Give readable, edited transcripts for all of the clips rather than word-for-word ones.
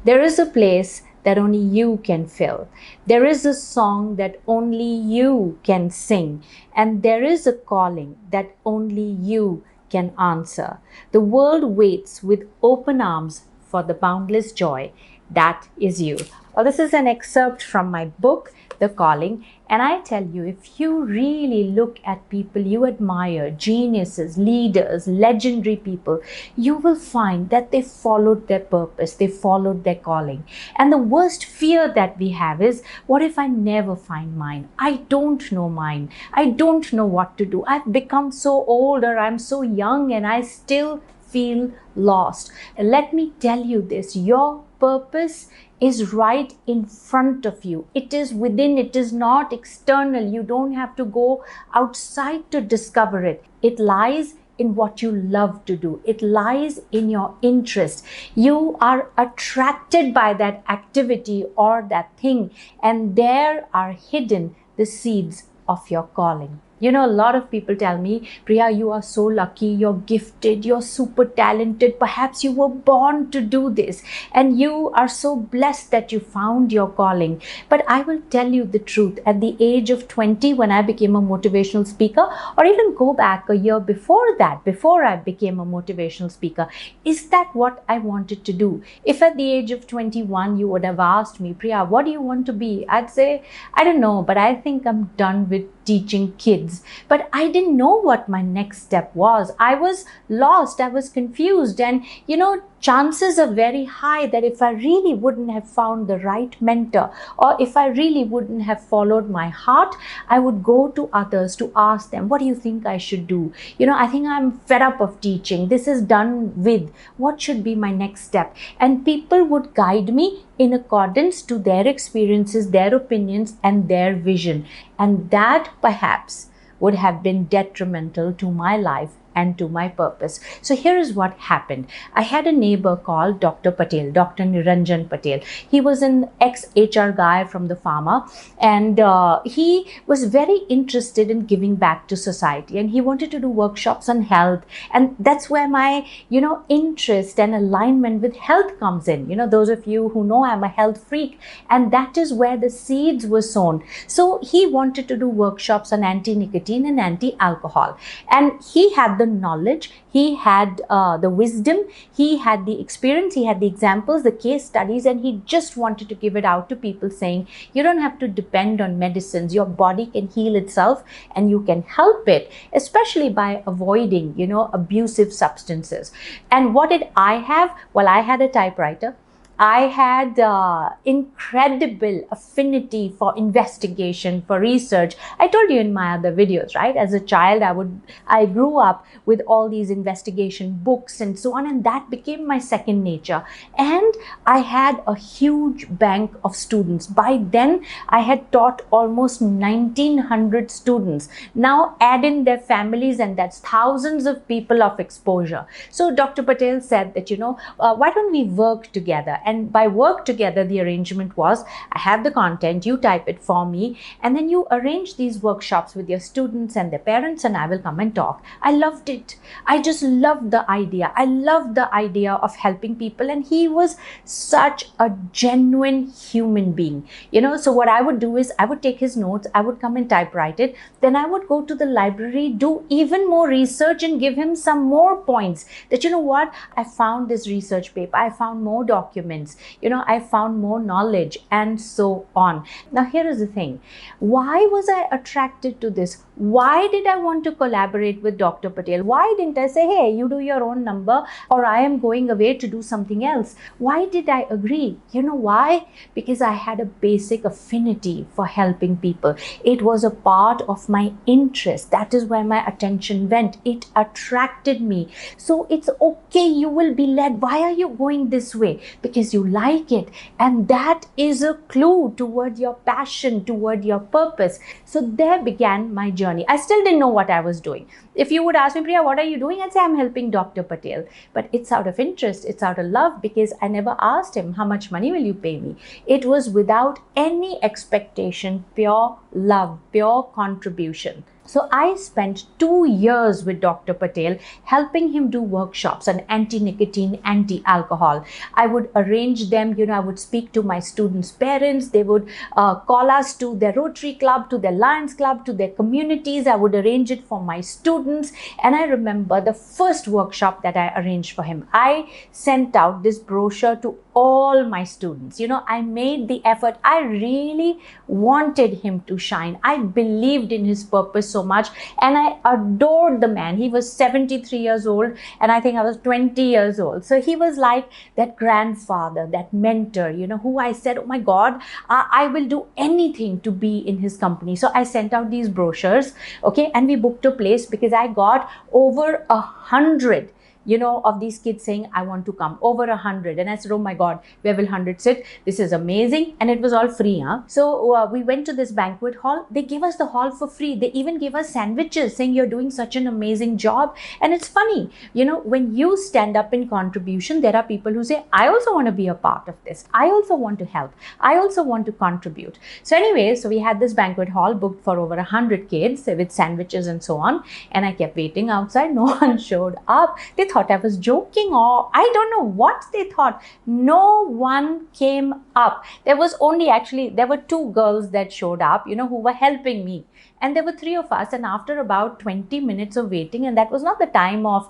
There is a place that only you can fill. There is a song that only you can sing. And there is a calling that only you can answer. The world waits with open arms for the boundless joy that is you. Well, this is an excerpt from my book, The Calling. And I tell you, if you really look at people you admire, geniuses, leaders, legendary people, you will find that they followed their purpose, they followed their calling. And the worst fear that we have is, what if I never find mine? I don't know mine. I don't know what to do. I've become so old, or I'm so young and I still feel lost. Let me tell you this, your purpose is right in front of you. It is within, it is not external. You don't have to go outside to discover it. It lies in what you love to do. It lies in your interest. You are attracted by that activity or that thing, and there are hidden the seeds of your calling. You know, a lot of people tell me, Priya, you are so lucky, you're gifted, you're super talented, perhaps you were born to do this, and you are so blessed that you found your calling. But I will tell you the truth, at the age of 20, when I became a motivational speaker, or even go back a year before that, before I became a motivational speaker, is that what I wanted to do? If at the age of 21, you would have asked me, Priya, what do you want to be? I'd say, I don't know, but I think I'm done with teaching kids. But I didn't know what my next step was. I was lost, I was confused, and chances are very high that if I really wouldn't have found the right mentor, or if I really wouldn't have followed my heart, I would go to others to ask them, what do you think I should do? I think I'm fed up of teaching. This is done with. What should be my next step? And people would guide me in accordance to their experiences, their opinions, and their vision. And that perhaps would have been detrimental to my life and to my purpose. So here is what happened. I had a neighbor called Dr. Patel, Dr. Niranjan Patel. He was an ex-HR guy from the pharma, and he was very interested in giving back to society, and he wanted to do workshops on health. And that's where my, interest and alignment with health comes in. Those of you who know, I'm a health freak, and that is where the seeds were sown. So he wanted to do workshops on anti-nicotine and anti-alcohol. And he had the knowledge, he had the wisdom, he had the experience, he had the examples, the case studies, and he just wanted to give it out to people, saying, you don't have to depend on medicines. Your body can heal itself, and you can help it, especially by avoiding, abusive substances. And what did I have? Well, I had a typewriter. I had incredible affinity for investigation, for research. I told you in my other videos, right? As a child, I grew up with all these investigation books and so on, and that became my second nature. And I had a huge bank of students. By then, I had taught almost 1,900 students. Now add in their families, and that's thousands of people of exposure. So Dr. Patel said that, why don't we work together? And by work together, the arrangement was, I have the content, you type it for me, and then you arrange these workshops with your students and their parents, and I will come and talk. I loved it. I just loved the idea. I loved the idea of helping people, and he was such a genuine human being. So what I would do is, I would take his notes, I would come and typewrite it, then I would go to the library, do even more research, and give him some more points that, what, I found this research paper, I found more documents, I found more knowledge, and so on. Now, here is the thing. Why was I attracted to this? Why did I want to collaborate with Dr. Patel? Why didn't I say, hey, you do your own number, or I am going away to do something else? Why did I agree? You know why? Because I had a basic affinity for helping people. It was a part of my interest. That is where my attention went. It attracted me. So it's okay, you will be led. Why are you going this way? Because you like it, and that is a clue toward your passion, toward your purpose. So there began my journey. I still didn't know what I was doing. If you would ask me, Priya, what are you doing? I'd say I'm helping Dr. Patel. But it's out of interest, it's out of love, because I never asked him, how much money will you pay me? It was without any expectation, pure love, pure contribution. So I spent 2 years with Dr. Patel helping him do workshops on anti-nicotine, anti-alcohol. I would arrange them, I would speak to my students' parents. They would call us to their Rotary Club, to their Lions Club, to their communities. I would arrange it for my students. And I remember the first workshop that I arranged for him, I sent out this brochure to all my students. I made the effort. I really wanted him to shine. I believed in his purpose so much, and I adored the man. He was 73 years old, and I think I was 20 years old. So he was like that grandfather, that mentor, who I said, oh my God, I will do anything to be in his company. So I sent out these brochures, okay, and we booked a place, because I got over 100 of these kids saying, I want to come, over 100. And I said, oh my God, where will 100 sit? This is amazing. And it was all free. So we went to this banquet hall. They gave us the hall for free. They even gave us sandwiches, saying, you're doing such an amazing job. And it's funny, when you stand up in contribution, there are people who say, I also want to be a part of this. I also want to help. I also want to contribute. So anyway, so we had this banquet hall booked for over 100 kids with sandwiches and so on. And I kept waiting outside. No one showed up. They thought I was joking, or I don't know what they thought. No one came up. There were 2 girls that showed up, who were helping me. And there were 3 of us, and after about 20 minutes of waiting, and that was not the time of,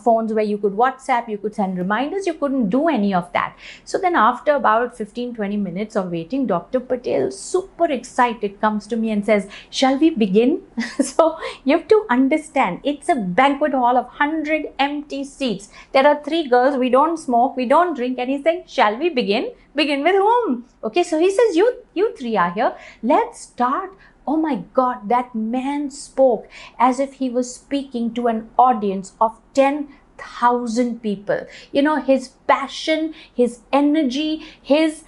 phones where you could WhatsApp, you could send reminders, you couldn't do any of that. So then after about 15-20 minutes of waiting, Dr. Patel, super excited, comes to me and says, shall we begin? So you have to understand, it's a banquet hall of 100 empty seats. There are 3 girls, we don't smoke, we don't drink, and he's saying, shall we begin? Begin with whom? Okay, so he says, you 3 are here. Let's start. Oh my God, that man spoke as if he was speaking to an audience of 10,000 people. His passion, his energy, his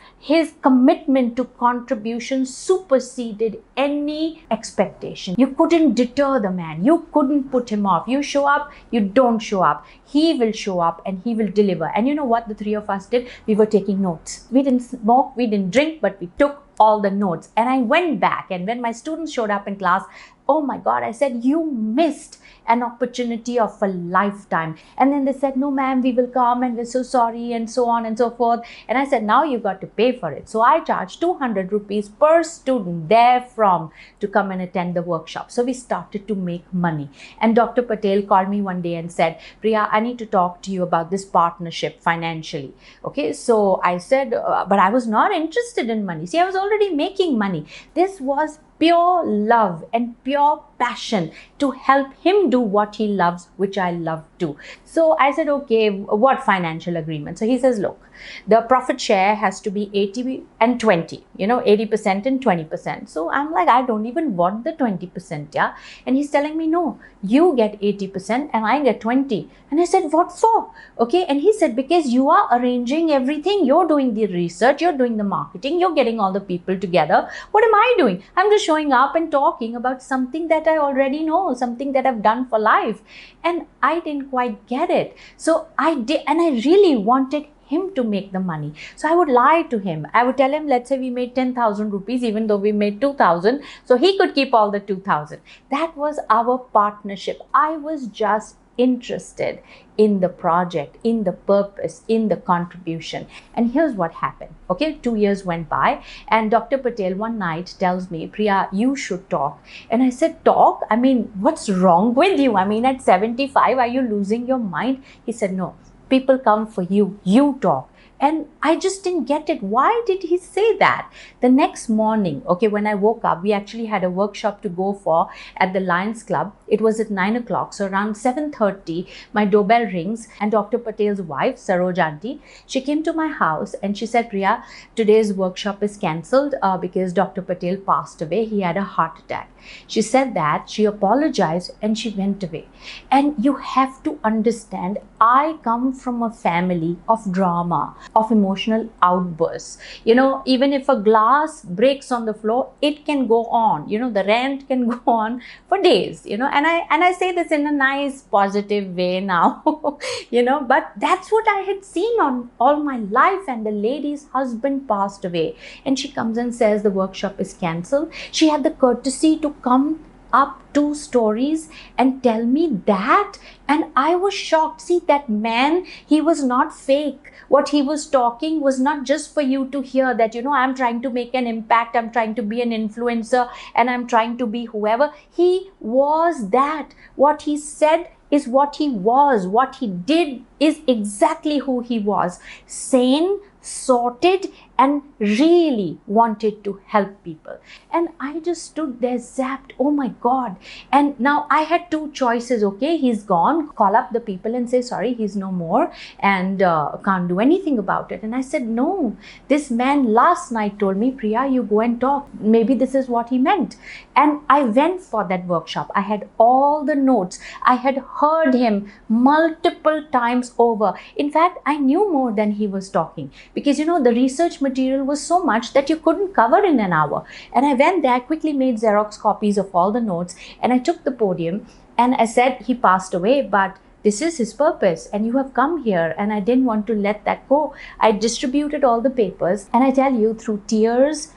commitment to contribution superseded any expectation. You couldn't deter the man. You couldn't put him off. You show up, you don't show up. He will show up and he will deliver. And you know what the 3 of us did? We were taking notes. We didn't smoke, we didn't drink, but we took all the notes. And I went back, and when my students showed up in class, oh my God, I said, you missed an opportunity of a lifetime. And then they said, no ma'am, we will come, and we're so sorry, and so on and so forth. And I said, now you got to pay for it. So I charged 200 rupees per student therefrom to come and attend the workshop. So we started to make money. And Dr. Patel called me one day and said, Priya, I need to talk to you about this partnership financially. Okay, so I said, but I was not interested in money. See, I was already making money. This was pure love and pure passion to help him do what he loves, which I love too. So I said, okay, what financial agreement? So he says, look, the profit share has to be 80 and 20, 80% and 20%. So I'm like, I don't even want the 20%, yeah. And he's telling me, no, you get 80% and I get 20. And I said, what for? Okay. And he said, because you are arranging everything. You're doing the research, you're doing the marketing, you're getting all the people together. What am I doing? I'm just showing up and talking about something that I already know, something that I've done for life. And I didn't quite get it. So I did, and I really wanted him to make the money. So I would lie to him. I would tell him, let's say we made 10,000 rupees, even though we made 2,000. So he could keep all the 2,000. That was our partnership. I was just interested in the project, in the purpose, in the contribution. And here's what happened. Okay, 2 years went by, and Dr. Patel one night tells me, Priya, you should talk. And I said, talk? I mean, what's wrong with you? I mean, at 75, are you losing your mind? He said, no, people come for you. You talk. And I just didn't get it. Why did he say that? The next morning, okay, when I woke up, we actually had a workshop to go for at the Lions Club. It was at 9 o'clock. So around 7:30, my doorbell rings, and Dr. Patel's wife, Saroj aunty, she came to my house and she said, Priya, today's workshop is cancelled because Dr. Patel passed away. He had a heart attack. She said that, she apologized, and she went away. And you have to understand, I come from a family of drama. of emotional outbursts. Even if a glass breaks on the floor, it can go on. The rant can go on for days. And I say this in a nice, positive way now. But that's what I had seen on all my life. And the lady's husband passed away, and she comes and says the workshop is cancelled. She had the courtesy to come up 2 stories and tell me that. And I was shocked. See, that man, he was not fake. What he was talking was not just for you to hear that, I'm trying to make an impact, I'm trying to be an influencer, and I'm trying to be whoever. He was that. What he said is what he was. What he did is exactly who he was. Sane, sorted, and really wanted to help people. And I just stood there zapped. Oh my God. And now I had 2 choices. Okay, he's gone. Call up the people and say, sorry, he's no more, and can't do anything about it. And I said, no, this man last night told me, Priya, you go and talk. Maybe this is what he meant. And I went for that workshop. I had all the notes. I had heard him multiple times over. In fact, I knew more than he was talking, because the research material was so much that you couldn't cover in an hour. And I went there, quickly made Xerox copies of all the notes, and I took the podium and I said, he passed away, but this is his purpose, and you have come here, and I didn't want to let that go. I distributed all the papers, and I tell you, through tears,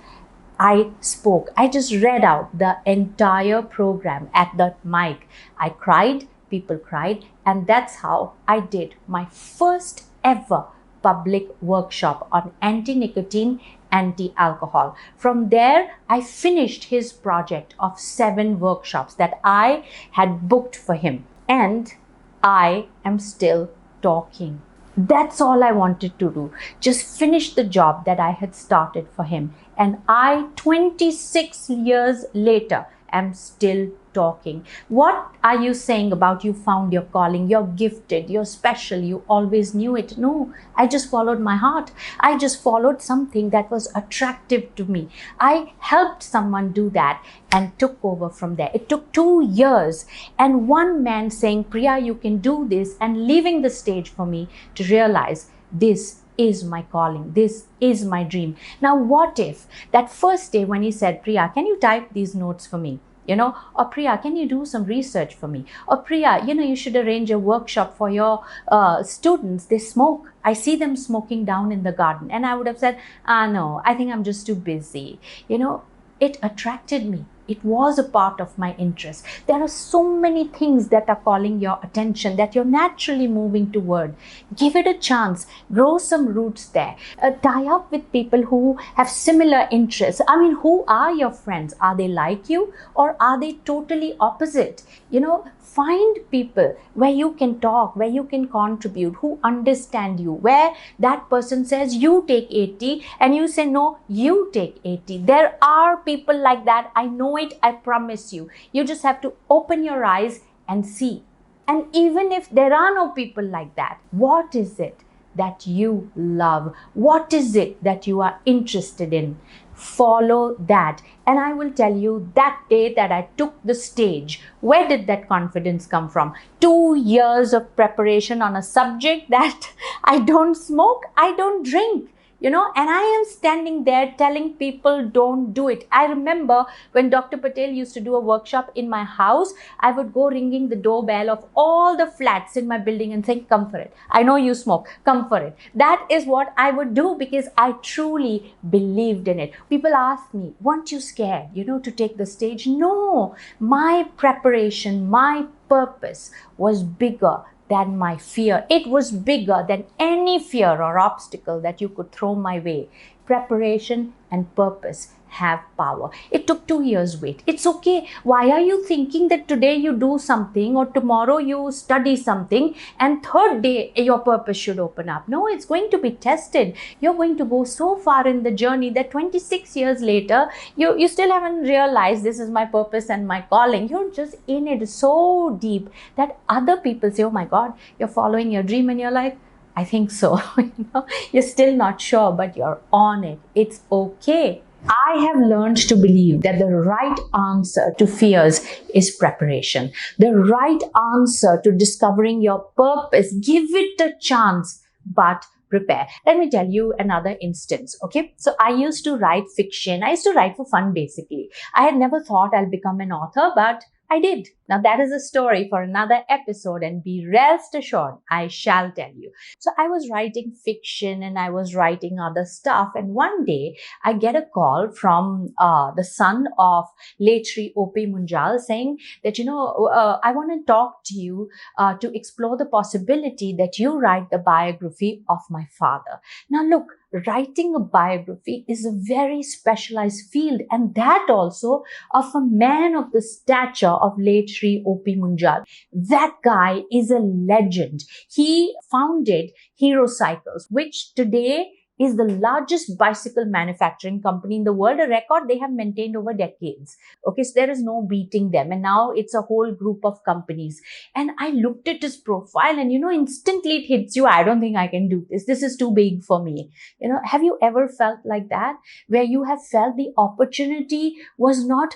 I spoke. I just read out the entire program at that mic. I cried, people cried, and that's how I did my first ever public workshop on anti-nicotine, anti-alcohol. From there, I finished his project of 7 workshops that I had booked for him. And I am still talking. That's all I wanted to do. Just finish the job that I had started for him. And I, 26 years later, am still talking. What are you saying about you found your calling, you're gifted, you're special, you always knew it? No, I just followed my heart. I just followed something that was attractive to me. I helped someone do that and took over from there. It took 2 years and one man saying, Priya, you can do this, and leaving the stage for me to realize this is my calling. This is my dream. Now, what if that first day when he said, Priya, can you type these notes for me? Or Priya, can you do some research for me? Or Priya, you should arrange a workshop for your students. They smoke. I see them smoking down in the garden. And I would have said, no, I think I'm just too busy. It attracted me. It was a part of my interest. There are so many things that are calling your attention that you're naturally moving toward. Give it a chance. Grow some roots there. Tie up with people who have similar interests. Who are your friends? Are they like you, or are they totally opposite? Find people where you can talk, where you can contribute, who understand you, where that person says you take 80 and you say, no, you take 80. There are people like that. I know it. I promise you. You just have to open your eyes and see. And even if there are no people like that, what is it that you love? What is it that you are interested in? Follow that. And I will tell you, that day that I took the stage, where did that confidence come from? 2 years of preparation on a subject that I don't smoke, I don't drink. And I am standing there telling people don't do it. I remember when Dr. Patel used to do a workshop in my house, I would go ringing the doorbell of all the flats in my building and saying, come for it. I know you smoke, come for it. That is what I would do because I truly believed in it. People ask me, weren't you scared, to take the stage? No, my preparation, my purpose was bigger than my fear. It was bigger than any fear or obstacle that you could throw my way. Preparation and purpose have power. It took 2 years wait. It's okay. Why are you thinking that today you do something or tomorrow you study something and third day your purpose should open up? No, it's going to be tested. You're going to go so far in the journey that 26 years later, you still haven't realized this is my purpose and my calling. You're just in it so deep that other people say, oh my God, you're following your dream, and you're like, I think so. You're still not sure, but you're on it. It's okay. I have learned to believe that the right answer to fears is preparation. The right answer to discovering your purpose, give it a chance, but prepare. Let me tell you another instance. Okay. So I used to write fiction. I used to write for fun, basically. I had never thought I'll become an author, but I did. Now that is a story for another episode, and be rest assured, I shall tell you. So I was writing fiction and I was writing other stuff. And one day I get a call from the son of late Shri O.P. Munjal saying that, I want to talk to you to explore the possibility that you write the biography of my father. Now look, writing a biography is a very specialized field, and that also of a man of the stature of late Shri O.P. Munjal. That guy is a legend. He founded Hero Cycles, which today is the largest bicycle manufacturing company in the world, a record they have maintained over decades. Okay, so there is no beating them. And now it's a whole group of companies. And I looked at his profile and, instantly it hits you. I don't think I can do this. This is too big for me. Have you ever felt like that? Where you have felt the opportunity was not,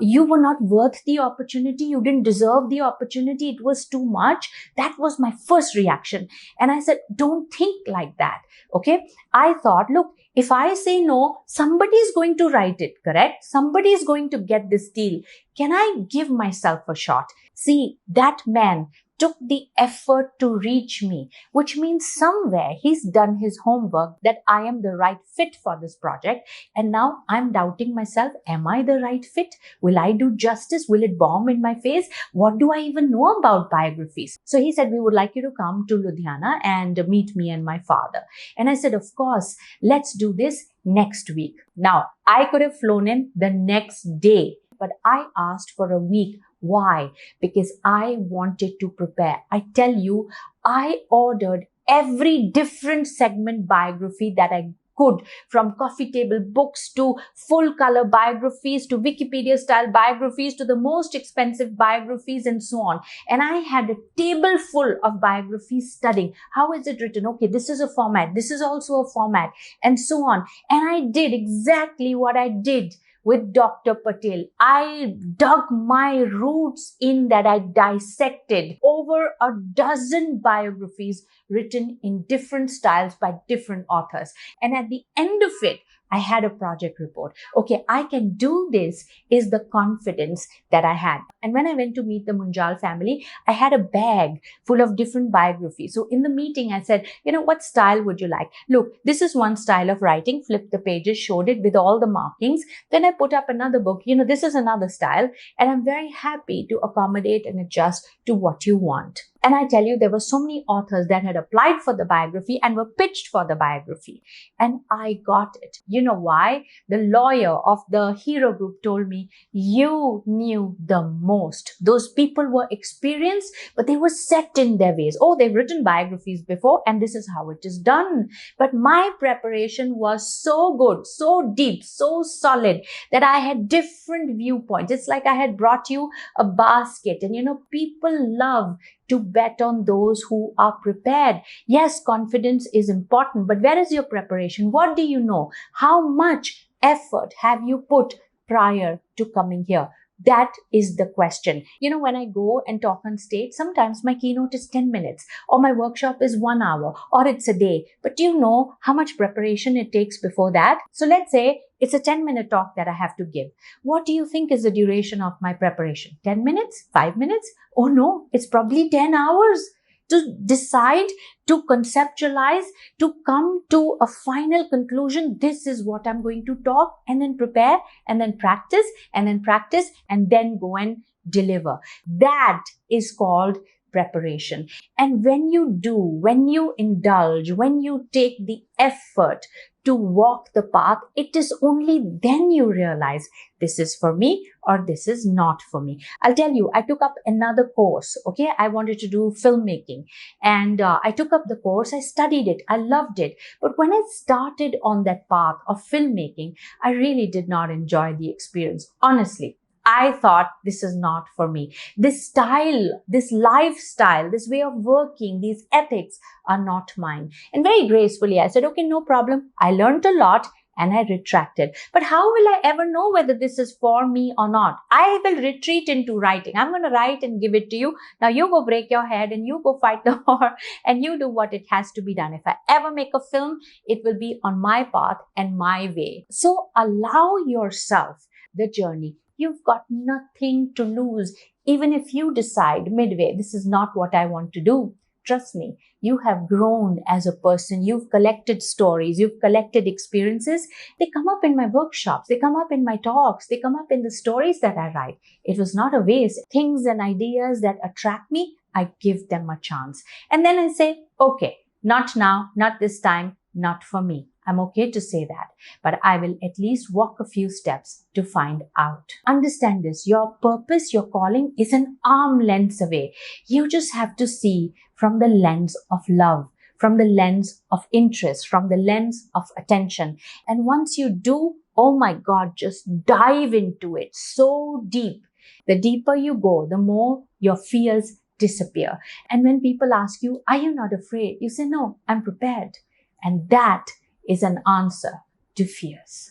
you were not worth the opportunity. You didn't deserve the opportunity. It was too much. That was my first reaction. And I said, don't think like that. Okay. I thought, look, if I say no, somebody is going to write it, correct? Somebody is going to get this deal. Can I give myself a shot? See, that man took the effort to reach me, which means somewhere he's done his homework that I am the right fit for this project. And now I'm doubting myself. Am I the right fit? Will I do justice? Will it bomb in my face? What do I even know about biographies? So he said, we would like you to come to Ludhiana and meet me and my father. And I said, of course, let's do this next week. Now, I could have flown in the next day, but I asked for a week. Why? Because I wanted to prepare. I tell you, I ordered every different segment biography that I could, from coffee table books to full color biographies to Wikipedia style biographies to the most expensive biographies and so on. And I had a table full of biographies studying. How is it written? Okay, this is a format. This is also a format, and so on. And I did exactly what I did with Dr. Patel. I dug my roots in that. I dissected over a dozen biographies written in different styles by different authors. And at the end of it, I had a project report. Okay, I can do this is the confidence that I had. And when I went to meet the Munjal family, I had a bag full of different biographies. So in the meeting, I said, what style would you like? Look, this is one style of writing. Flipped the pages, showed it with all the markings. Then I put up another book. This is another style. And I'm very happy to accommodate and adjust to what you want. And I tell you, there were so many authors that had applied for the biography and were pitched for the biography. And I got it. You know why? The lawyer of the Hero Group told me, you knew the most. Those people were experienced, but they were set in their ways. Oh, they've written biographies before, and this is how it is done. But my preparation was so good, so deep, so solid that I had different viewpoints. It's like I had brought you a basket, and people love to bet on those who are prepared. Yes, confidence is important, but where is your preparation? What do you know? How much effort have you put prior to coming here? That is the question. When I go and talk on stage, sometimes my keynote is 10 minutes or my workshop is 1 hour or it's a day. But do you know how much preparation it takes before that? So let's say it's a 10-minute talk that I have to give. What do you think is the duration of my preparation? 10 minutes? 5 minutes? Oh no, it's probably 10 hours to decide, to conceptualize, to come to a final conclusion. This is what I'm going to talk, and then prepare, and then practice, and then practice, and then go and deliver. That is called preparation. And when you do, when you indulge, when you take the effort to walk the path, it is only then you realize this is for me or this is not for me. I'll tell you, I took up another course. Okay, I wanted to do filmmaking, and I took up the course. I studied it. I loved it. But when I started on that path of filmmaking, I really did not enjoy the experience. Honestly, I thought this is not for me. This style, this lifestyle, this way of working, these ethics are not mine. And very gracefully, I said, okay, no problem. I learned a lot and I retracted. But how will I ever know whether this is for me or not? I will retreat into writing. I'm going to write and give it to you. Now you go break your head and you go fight the war and you do what it has to be done. If I ever make a film, it will be on my path and my way. So allow yourself the journey. You've got nothing to lose. Even if you decide midway, this is not what I want to do. Trust me, you have grown as a person. You've collected stories. You've collected experiences. They come up in my workshops. They come up in my talks. They come up in the stories that I write. It was not a waste. Things and ideas that attract me, I give them a chance. And then I say, okay, not now, not this time, not for me. I'm okay to say that, but I will at least walk a few steps to find out. Understand this, your purpose, your calling is an arm length away. You just have to see from the lens of love, from the lens of interest, from the lens of attention. And once you do, oh my God, just dive into it so deep. The deeper you go, the more your fears disappear. And when people ask you, are you not afraid? You say, no, I'm prepared. And that is an answer to fears.